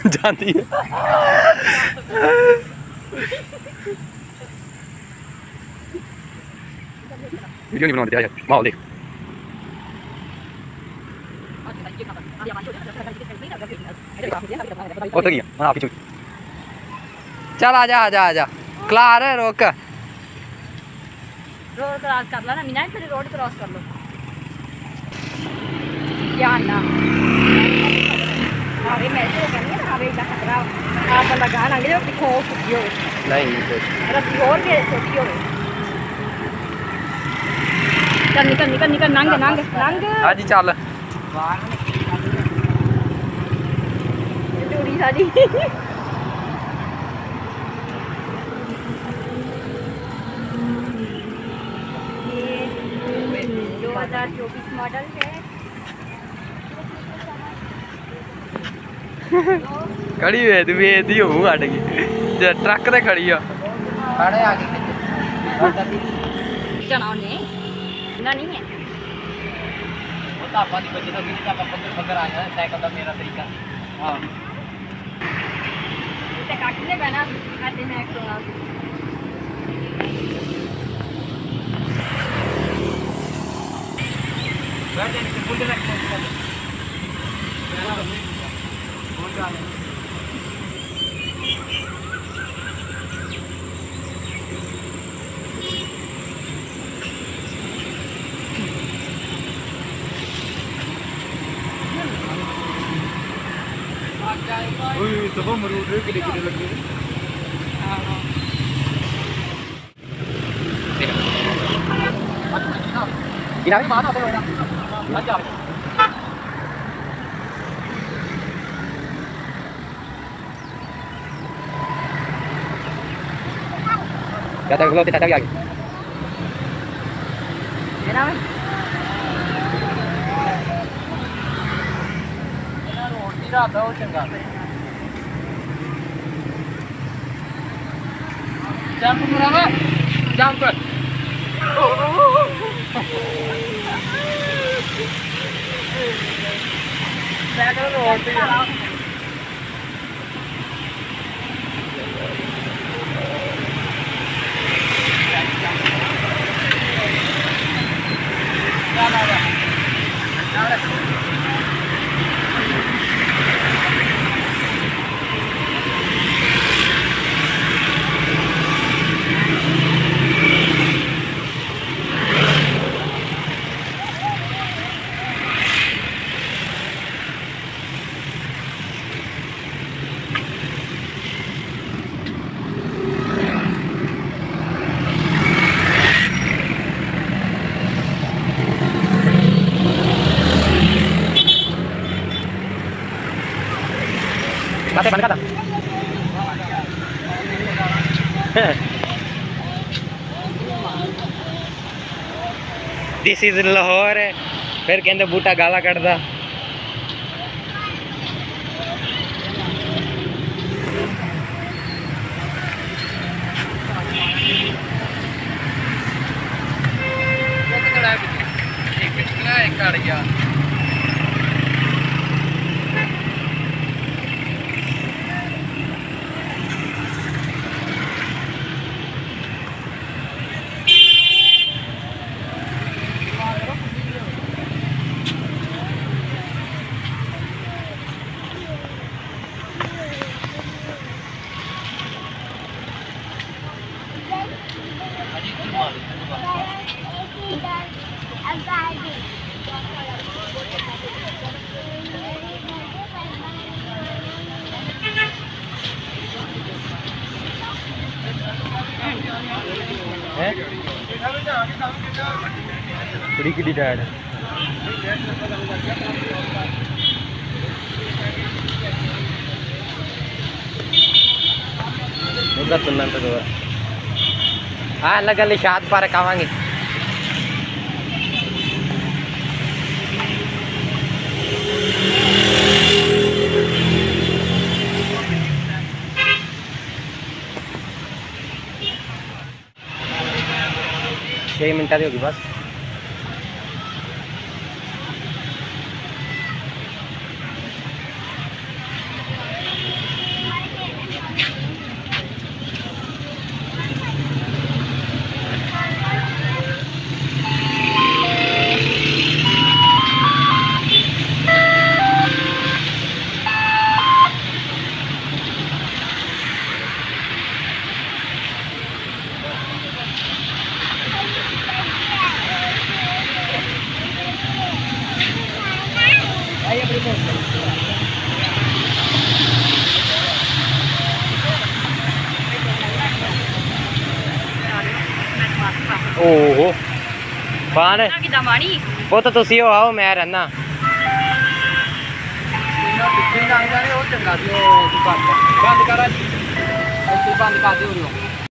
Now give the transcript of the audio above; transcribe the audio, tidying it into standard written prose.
जाती है वीडियो नहीं बनाते यार माहौल देख ओ तो गया आप ही चल आजा क्लार है रोक रोड क्रॉस कर लो ना मीना फिर रोड क्रॉस कर लो ध्यान ना अरे मैं तो करनी है ना अरे इतना खतरा आप लगा ना जो दिखो छुट्टी हो नहीं रस्सी और के छोटी हो चल निकल नंग हाँ जी चल जोड़ी सारी ये 2024 मॉडल है खड़ी हुई तू बेदी हो हट गई ट्रक ते खड़ी आ खड़े आ गए चलाओ ने ना नहीं है वो तो आपा दी बच्चे तो किसी का पकड़ आ जाए साइकिल का मेरा तरीका हां इसे काटने बना आते हैं एक्सट्रा बैठ जाने फुल रख बोल जा ओए सब मरूद के लगे गिरा भी मार आते हो अच्छा क्या था बोलते चाचा भी आ गए मेरा में रोटी रात हो चंगा जंप मरावा जंप मैं तो रोटी काटे बंद कर दिस इज लाहौर फिर कहते बूटा गाला कटदा बड़ी किडी टायर उधर सुनना तो हाँ लगा ले शाद पार्क आवांगे छः मिनट दी होगी बस ਓਹੋ ਫਾਨ ਕਿਦਾਂ ਮਾਣੀ ਉਹ ਤਾਂ ਤੁਸੀਂ ਉਹ ਆਓ ਮੈਂ ਰਹਿਣਾ ਇਹਨਾਂ ਪਿੱਛੇ ਲੰਘ ਜਾਣੇ ਉਹ ਚੰਗਾ ਸੀ ਉਹ ਦੁਕਾਨ ਬੰਦ ਕਰਾ ਜੀ ਇੱਥੇ ਬੰਦ ਕਰ ਦਿਓ